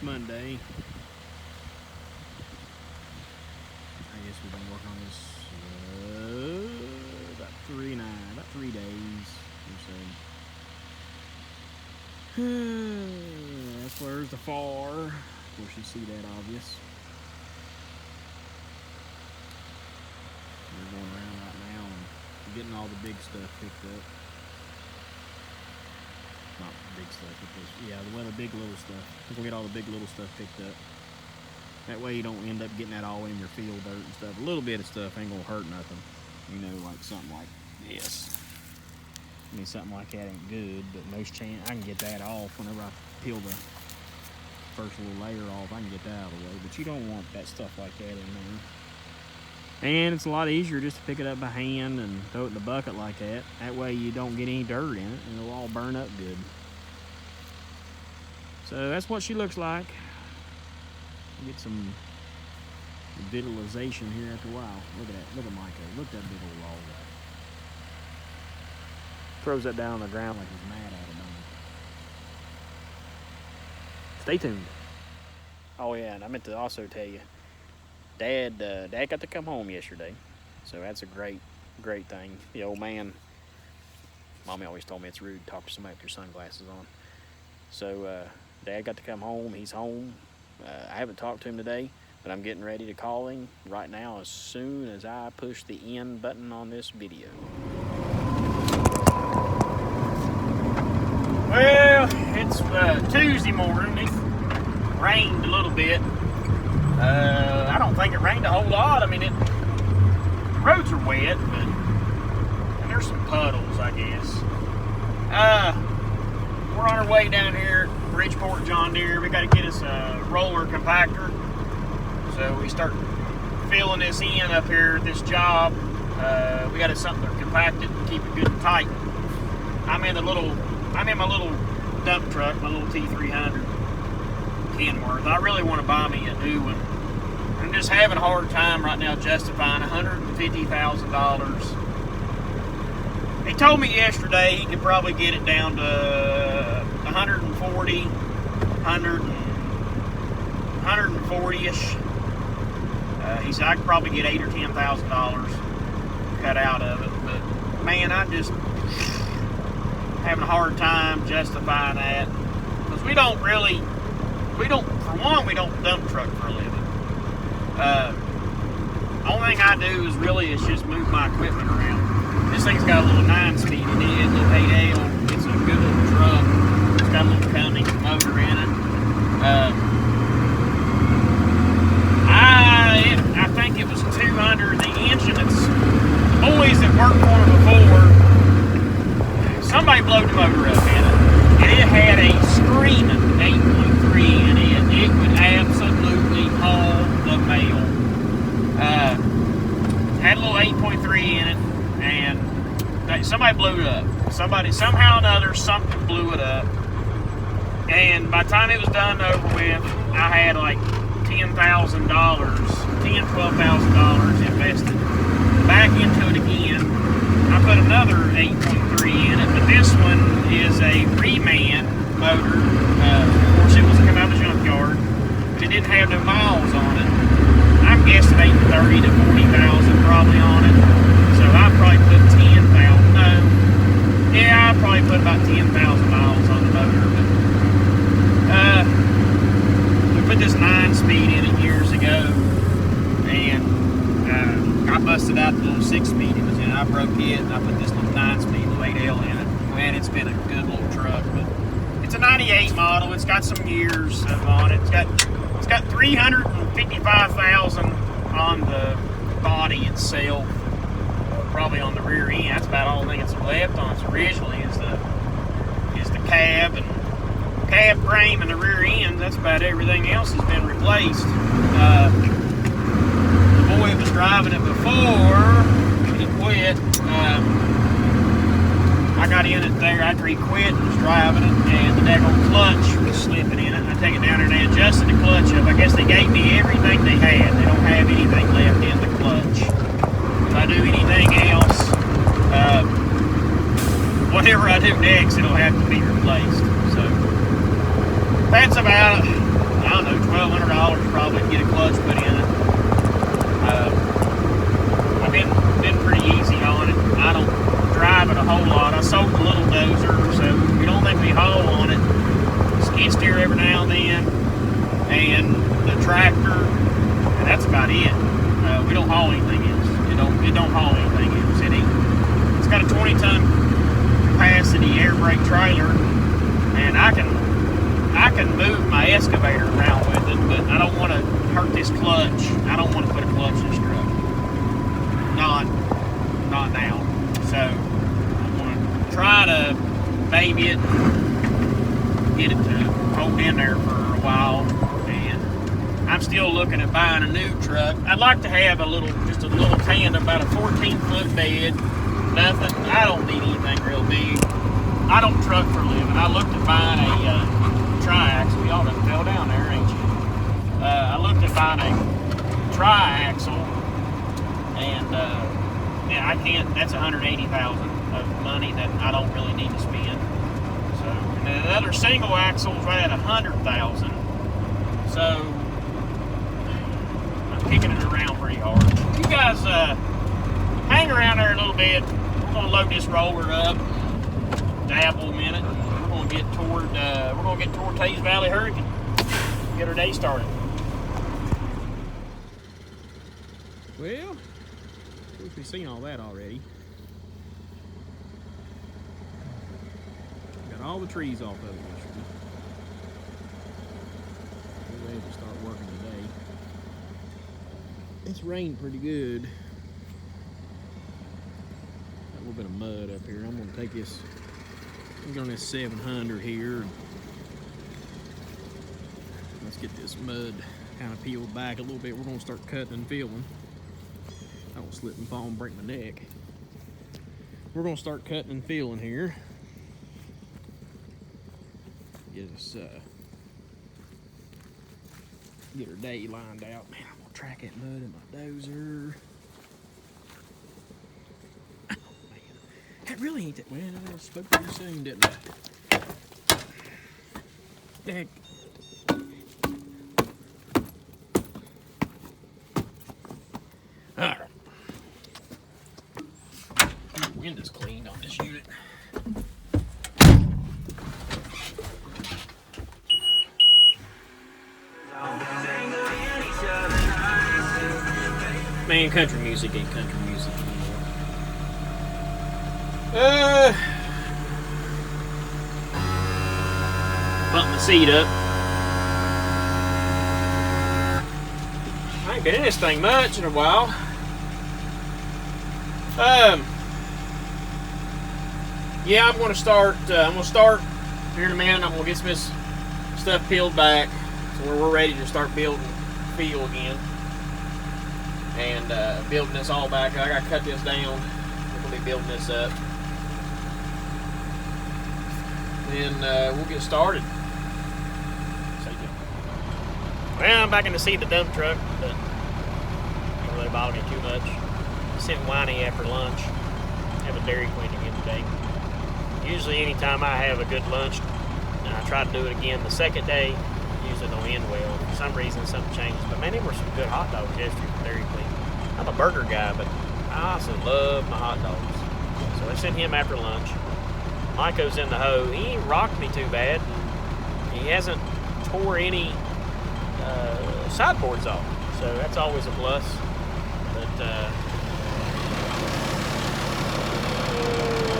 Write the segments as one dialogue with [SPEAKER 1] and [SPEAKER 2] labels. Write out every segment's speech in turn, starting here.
[SPEAKER 1] It's Monday. I guess we've been working on this about 3 days or so. That's where's the far. Of course, you see that obvious. We're going around right now and getting all the big stuff picked up. Not big stuff, but the big little stuff. We'll get all the big little stuff picked up. That way you don't end up getting that all in your field dirt and stuff. A little bit of stuff ain't gonna hurt nothing. You know, like something like this. I mean, something like that ain't good, but most chance I can get that off whenever I peel the first little layer off. I can get that out of the way, but you don't want that stuff like that in there. And it's a lot easier just to pick it up by hand and throw it in the bucket like that. That way you don't get any dirt in it and it'll all burn up good. So that's what she looks like. Get some visualization here after a while. Look at that. Look at Micah. Look at that big old log. Throws that down on the ground like he's mad at it. Stay tuned. Oh yeah, and I meant to also tell you, Dad got to come home yesterday, so that's a great thing. The old man, Mommy always told me it's rude to talk to somebody with your sunglasses on. So Dad got to come home. He's home. I haven't talked to him today, but I'm getting ready to call him right now as soon as I push the end button on this video. Well, it's Tuesday morning. It rained a little bit. I don't think it rained a whole lot. I mean, the roads are wet, but there's some puddles, I guess. We're on our way down here, Bridgeport John Deere. We got to get us a roller compactor. So we start filling this in up here at this job. We got something to compact it and keep it good and tight. I'm in my little dump truck, my little T300 Kenworth. I really want to buy me a new one. I'm just having a hard time right now justifying $150,000. He told me yesterday he could probably get it down to 140-ish. He said I could probably get $8,000 or $10,000 cut out of it, but man, I'm just having a hard time justifying that because we don't dump truck for a living. Only thing I do is just move my equipment around. This thing's got a little 9-speed in it, a little 8L. It's a good little truck. It's got a little Cummins motor in it. I think it was 200. The engine, the boys that worked for it before, somebody blowed the motor up in it. And it had a screaming 8.3 in it. It would absolutely haul the mail. Had a little 8.3 in it, and somebody blew it up. Somehow or another, something blew it up. And by the time it was done over with, I had like $12,000 invested back into it again. I put another 8.3 in it, but this one is a reman motor. Of course, it was coming out of the junkyard, but it didn't have no miles on it. I'm guesstimating 30 to 40,000 probably on it. So I probably put 10,000. I probably put about 10,000 miles on the motor. But we put this 9-speed in it years ago, and I busted out the little 6-speed it was in. I broke it, and I put this little 9-speed, little 8L in it. Man, it's been a good little truck, but it's a 98 model. It's got some years on it. It's got 355,000 on the body itself. Probably on the rear end. That's about all I think it's left on it originally is the cab and cab frame and the rear end. That's about everything else has been replaced. The boy was driving it before he quit. I got in it there after he quit and was driving it, and the daggone clutch was slipping in it. I take it down there and they adjusted the clutch up. I guess they gave me everything they had. They don't have anything left in the clutch. If I do anything else, whatever I do next, it'll have to be replaced. So that's about it. I $1,200 probably to get a clutch put in it. I've been pretty easy on it. I don't drive it a whole lot. I sold the little dozer, so you don't think we haul on it. Skid steer every now and then, and the tractor, and that's about it. We don't haul anything else. It don't haul anything else. It's got a 20-ton capacity air brake trailer, and I can move my excavator around with it, but I don't want to hurt this clutch. I don't want to put a clutch in this truck. Not now. So I'm going to try to baby it, get it to hold in there for a while, and I'm still looking at buying a new truck. I'd like to have just a little tandem, about a 14-foot bed. Nothing. I don't need anything real big. I don't truck for a living. I looked at buying a tri-axle. Y'all done fell down there, ain't you? I looked at buying a tri-axle, and yeah, I can't. That's $180,000 of money that I don't really need to spend. So, and then the other single axle's right at $100,000. So I'm kicking it around pretty hard. You guys hang around there a little bit. We're gonna load this roller up, dabble a minute. We're gonna get toward Taze Valley Hurricane. Get our day started. Well, we've seen all that already. Got all the trees off of it yesterday. We're ready to start working today. It's rained pretty good. Got a little bit of mud up here. I'm gonna take this. I'm going this 700 here. Let's get this mud kind of peeled back a little bit. We're gonna start cutting and filling. I don't slip and fall and break my neck. We're gonna start cutting and filling here. Get our day lined out. Man, I'm gonna track that mud in my dozer. Oh man, that really ain't that. Well, I spoke too soon, didn't I? Heck. All right. Windows cleaned on this unit. Man, country music ain't country music anymore. Bump my seat up. I ain't been in this thing much in a while. Yeah, I'm gonna start here in a minute. I'm gonna get some of this stuff peeled back so we're ready to start building field again. And building this all back. I gotta cut this down. We're gonna be building this up. Then we'll get started. Well, I'm back in the seat of the dump truck, but it don't really bother me too much. Sitting Whiny after lunch. Have a Dairy Queen again today. Usually anytime I have a good lunch, and I try to do it again the second day, usually don't end well. For some reason, something changes. But man, there were some good hot dogs yesterday from Dairy Queen. I'm a burger guy, but I also love my hot dogs. So I sent him after lunch. Miko's in the hoe. He ain't rocked me too bad. He hasn't tore any sideboards off, so that's always a plus. But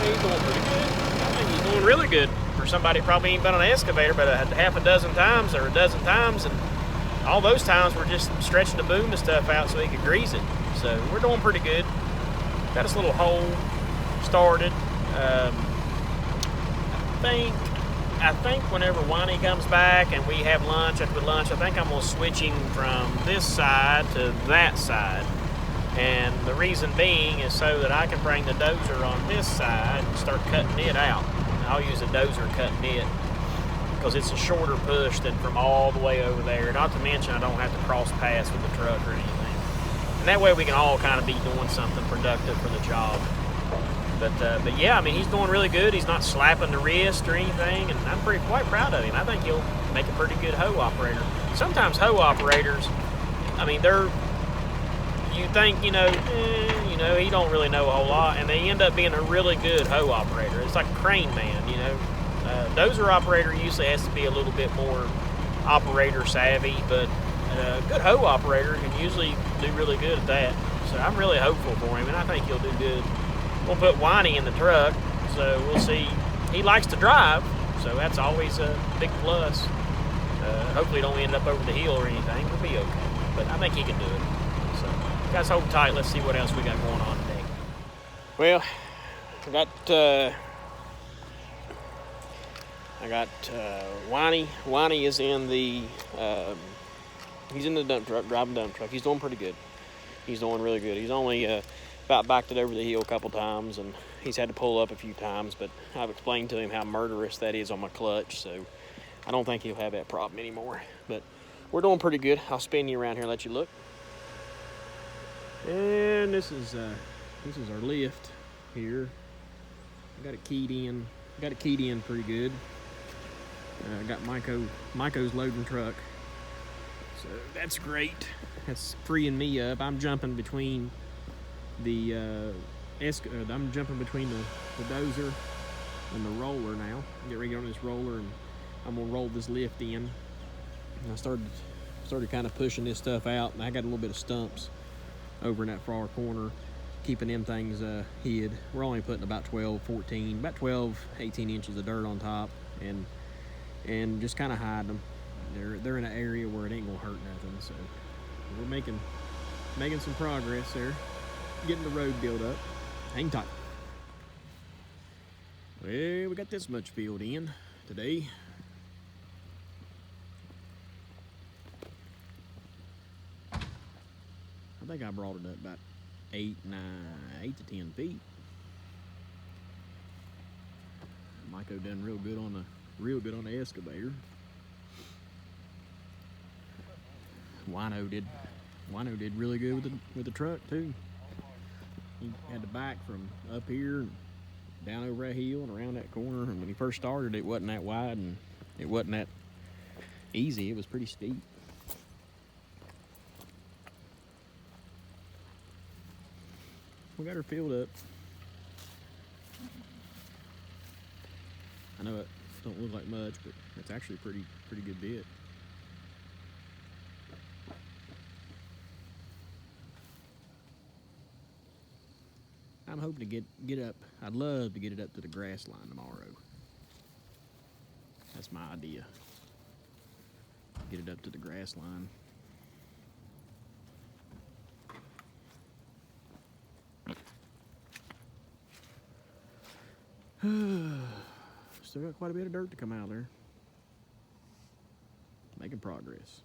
[SPEAKER 1] he's doing pretty good. I think he's doing really good for somebody who probably ain't been on an excavator but a half a dozen times or a dozen times, and all those times we're just stretching the boom and stuff out so he could grease it. So we're doing pretty good. Got this little hole started. I think whenever Whiny comes back and we have lunch, after lunch, I think I'm going to switch him from this side to that side. And the reason being is so that I can bring the dozer on this side and start cutting it out. I'll use a dozer cutting it because it's a shorter push than from all the way over there. Not to mention I don't have to cross paths with the truck or anything. And that way we can all kind of be doing something productive for the job. But yeah, I mean, he's doing really good. He's not slapping the wrist or anything, and I'm quite proud of him. I think he'll make a pretty good hoe operator. Sometimes hoe operators, I mean, you think, you know, he don't really know a whole lot, and they end up being a really good hoe operator. It's like a crane man, you know. Dozer operator usually has to be a little bit more operator savvy, but a good hoe operator can usually do really good at that. So I'm really hopeful for him, and I think he'll do good. We'll put Whiny in the truck, so we'll see. He likes to drive, so that's always a big plus. Hopefully don't end up over the hill or anything. We'll be okay, but I think he can do it. So guys, hold tight. Let's see what else we got going on today. Well, I got Whiny. Whiny is in the he's in the dump truck, driving dump truck. He's doing pretty good. He's doing really good. He's only about backed it over the hill a couple times, and he's had to pull up a few times, but I've explained to him how murderous that is on my clutch, so I don't think he'll have that problem anymore. But we're doing pretty good. I'll spin you around here and let you look. And this is our lift here. I got it keyed in. Got it keyed in pretty good. I got Myco's loading truck, so that's great. That's freeing me up. I'm jumping between the I'm jumping between the dozer and the roller now. Get ready to get on this roller, and I'm gonna roll this lift in. And I started kind of pushing this stuff out, and I got a little bit of stumps over in that far corner, keeping them things hid. We're only putting about 12, 18 inches of dirt on top, and just kind of hide them. They're in an area where it ain't gonna hurt nothing. So we're making some progress there, getting the road built up. Hang tight. Well, we got this much filled in today. I think I brought it up about 8 to 10 feet. Myco done real good on the excavator. Whiny did really good with the truck too. He had to back from up here and down over that hill and around that corner. And when he first started, it wasn't that wide and it wasn't that easy. It was pretty steep. We got her filled up. I know it don't look like much, but it's actually a pretty good bit. I'm hoping to get up. I'd love to get it up to the grass line tomorrow. That's my idea. Get it up to the grass line. Still got quite a bit of dirt to come out of there. Making progress.